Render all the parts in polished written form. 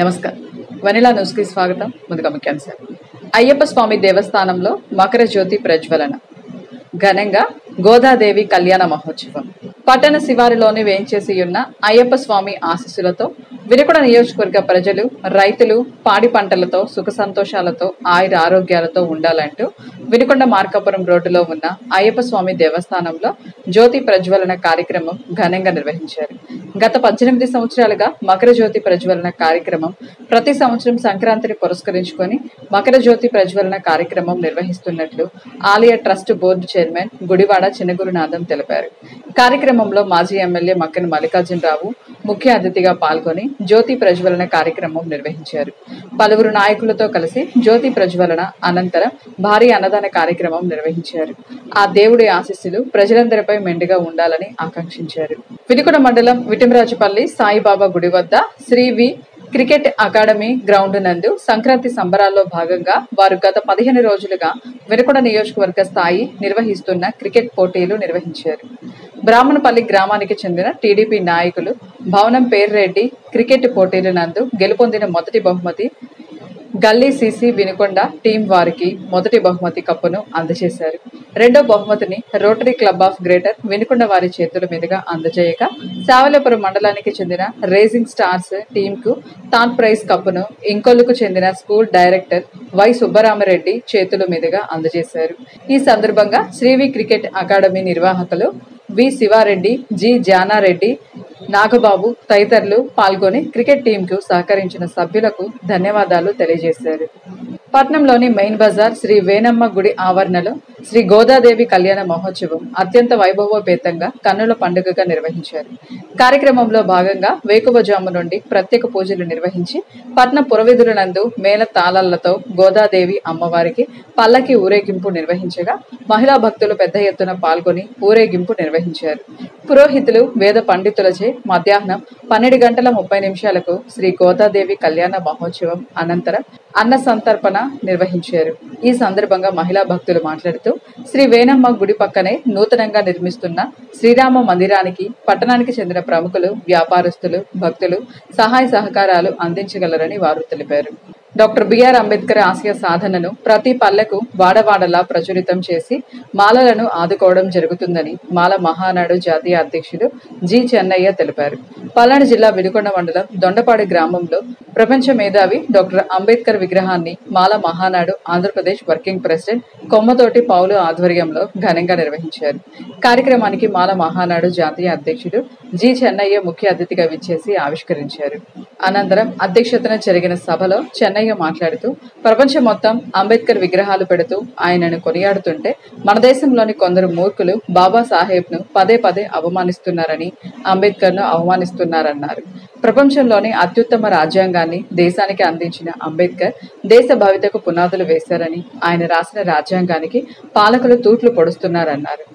నమస్కారం. వనిలా న్యూస్కి స్వాగతం. ముందుగా ముఖ్యాంశాలు. అయ్యప్ప స్వామి దేవస్థానంలో మకర జ్యోతి ప్రజ్వలన. ఘనంగా గోదాదేవి కళ్యాణ మహోత్సవం. పట్టణ శివారులోని వేంచేసి ఉన్న అయ్యప్ప స్వామి ఆశీస్సులతో వినుకొండ నియోజకవర్గ ప్రజలు, రైతులు పాడి పంటలతో సుఖ సంతోషాలతో ఆయుర ఆరోగ్యాలతో ఉండాలంటూ వినుకొండ మార్కాపురం రోడ్డులో ఉన్న అయ్యప్ప స్వామి దేవస్థానంలో జ్యోతి ప్రజ్వలన కార్యక్రమం ఘనంగా నిర్వహించారు. గత 18 సంవత్సరాలుగా మకర జ్యోతి ప్రజ్వలన కార్యక్రమం ప్రతి సంవత్సరం సంక్రాంతిని పురస్కరించుకొని మకర జ్యోతి ప్రజ్వలన కార్యక్రమం నిర్వహిస్తున్నట్లు ఆలయ ట్రస్ట్ బోర్డు చైర్మన్ గుడివాడ చిన్నగురునాథం తెలిపారు. కార్యక్రమంలో మాజీ ఎమ్మెల్యే మక్కన మల్లికార్జునరావు ముఖ్య అతిథిగా పాల్గొని జ్యోతి ప్రజ్వలన కార్యక్రమం నిర్వహించారు. పలువురు నాయకులతో కలిసి జ్యోతి ప్రజ్వలన అనంతరం భారీ అన్నదాన కార్యక్రమం నిర్వహించారు. ఆ దేవుడి ఆశీస్సులు ప్రజలందరిపై మెండుగా ఉండాలని ఆకాంక్షించారు. వినుకొండ మండలం విటిమరాజుపల్లి సాయిబాబా గుడి వద్ద శ్రీ క్రికెట్ అకాడమీ గ్రౌండ్ నందు సంక్రాంతి సంబరాల్లో భాగంగా వారు గత 15 రోజులుగా వినుకొండ నియోజకవర్గ స్థాయి నిర్వహిస్తున్న క్రికెట్ పోటీలు నిర్వహించారు. బ్రాహ్మణపల్లి గ్రామానికి చెందిన టీడీపీ నాయకులు భవనం పేర్రెడ్డి క్రికెట్ పోటీల నందు గెలుపొందిన మొదటి బహుమతి గల్లీ సీసీ వినుకొండ టీం వారికి మొదటి బహుమతి కప్పును అందజేశారు. రెండో బహుమతిని rotary club of greater Vinukonda వారి చేతుల మీదుగా అందజేయగా సావలేపురం మండలానికి చెందిన రేసింగ్ స్టార్స్ టీంకు థర్డ్ ప్రైజ్ కప్పును ఇంకొల్లుకు చెందిన స్కూల్ డైరెక్టర్ వై సుబ్బరామరెడ్డి చేతుల మీదుగా అందజేశారు. ఈ సందర్భంగా శ్రీవి క్రికెట్ అకాడమీ నిర్వాహకులు వి శివారెడ్డి, జి జానారెడ్డి, నాగబాబు తదితరులు పాల్గొని క్రికెట్ టీంకు సహకరించిన సభ్యులకు ధన్యవాదాలు తెలియజేశారు. పట్నంలోని మెయిన్ బజార్ శ్రీ వేణమ్మ గుడి ఆవరణలో శ్రీ గోదాదేవి కళ్యాణ మహోత్సవం అత్యంత వైభవోపేతంగా కన్నుల పండుగగా నిర్వహించారు. కార్యక్రమంలో భాగంగా వేకువజాము నుండి ప్రత్యేక పూజలు నిర్వహించి పట్న పురవీధుల నందు మేళ తాళాలతో గోదాదేవి అమ్మవారికి పల్లకి ఊరేగింపు నిర్వహించగా మహిళా భక్తులు పెద్ద ఎత్తున పాల్గొని ఊరేగింపు నిర్వహించారు. పురోహితులు వేద పండితులచే మధ్యాహ్నం 12:30 శ్రీ గోదాదేవి కళ్యాణ మహోత్సవం అనంతరం అన్న సంతర్పణ నిర్వహించారు. ఈ సందర్భంగా మహిళా భక్తులు మాట్లాడుతూ శ్రీ వేణమ్మ గుడి పక్కనే నూతనంగా నిర్మిస్తున్న శ్రీరామ మందిరానికి పట్టణానికి చెందిన ప్రముఖులు, వ్యాపారస్తులు, భక్తులు సహాయ సహకారాలు అందించగలరని వారు తెలిపారు. డాక్టర్ బిఆర్ అంబేద్కర్ ఆశయ సాధనను ప్రతి పల్లెకు వాడవాడలా ప్రచురితం చేసి మాలలను ఆదుకోవడం జరుగుతుందని మాల మహానాడు జాతీయ అధ్యక్షుడు జి చెన్నయ్య తెలిపారు. పల్నాడు జిల్లా వినుకొండ మండలం దొండపాడు గ్రామంలో ప్రపంచ మేధావి డాక్టర్ అంబేద్కర్ విగ్రహాన్ని మాల మహానాడు ఆంధ్రప్రదేశ్ వర్కింగ్ ప్రెసిడెంట్ కొమ్మతోటి పౌలు ఆధ్వర్యంలో ఘనంగా నిర్వహించారు. కార్యక్రమానికి మాల మహానాడు జాతీయ అధ్యక్షుడు జి చెన్నయ్య ముఖ్య అతిథిగా విచ్చేసి ఆవిష్కరించారు. అనంతరం అధ్యక్షతన జరిగిన సభలో చెన్నయ్య మాట్లాడుతూ ప్రపంచం మొత్తం అంబేద్కర్ విగ్రహాలు పెడుతూ ఆయనను కొనియాడుతుంటే మన దేశంలోని కొందరు మూర్ఖులు బాబాసాహెబ్ ను పదే పదే అవమానిస్తున్నారని, అంబేద్కర్ ను అవమానిస్తున్నారన్నారు. ప్రపంచంలోని అత్యుత్తమ రాజ్యాంగాన్ని దేశానికి అందించిన అంబేద్కర్ దేశ భవితకు పునాదులు వేశారని, ఆయన రాసిన రాజ్యాంగానికి పాలకులు తూట్లు పొడుస్తున్నారన్నారు.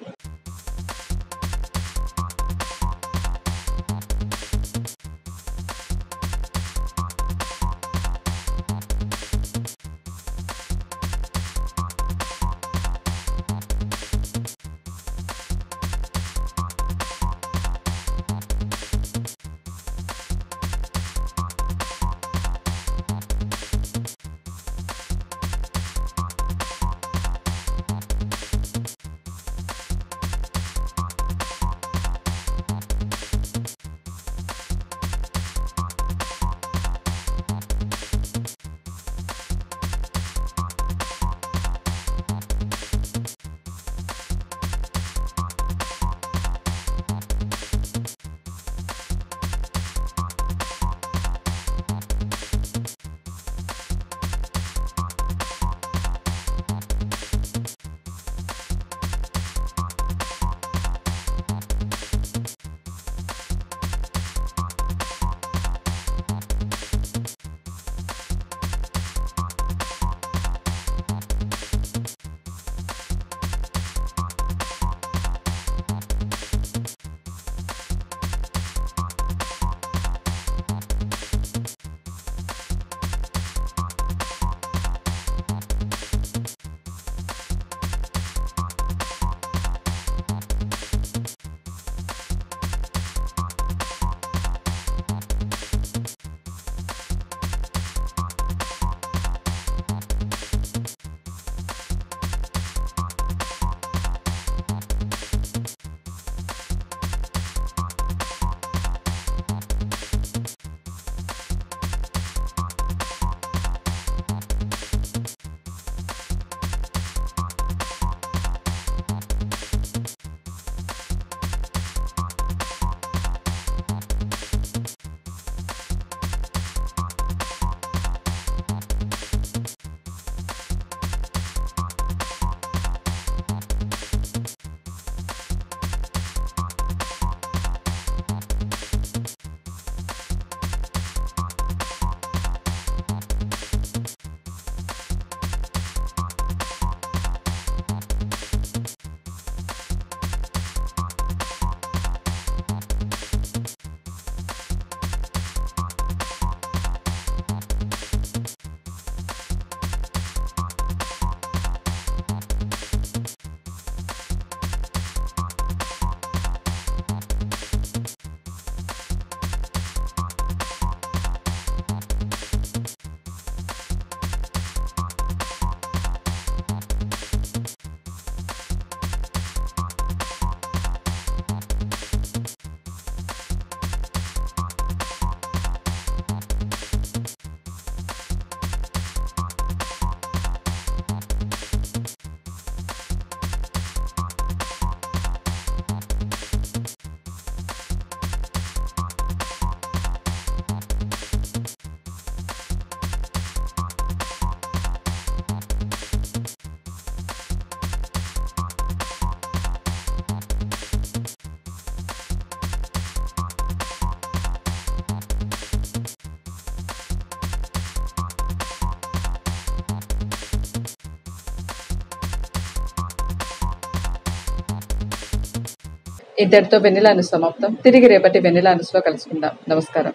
ఇంతటితో వెన్నెల న్యూస్ సమాప్తం. తిరిగి రేపటి వెన్నెల న్యూస్ లో కలుసుకుందాం. నమస్కారం.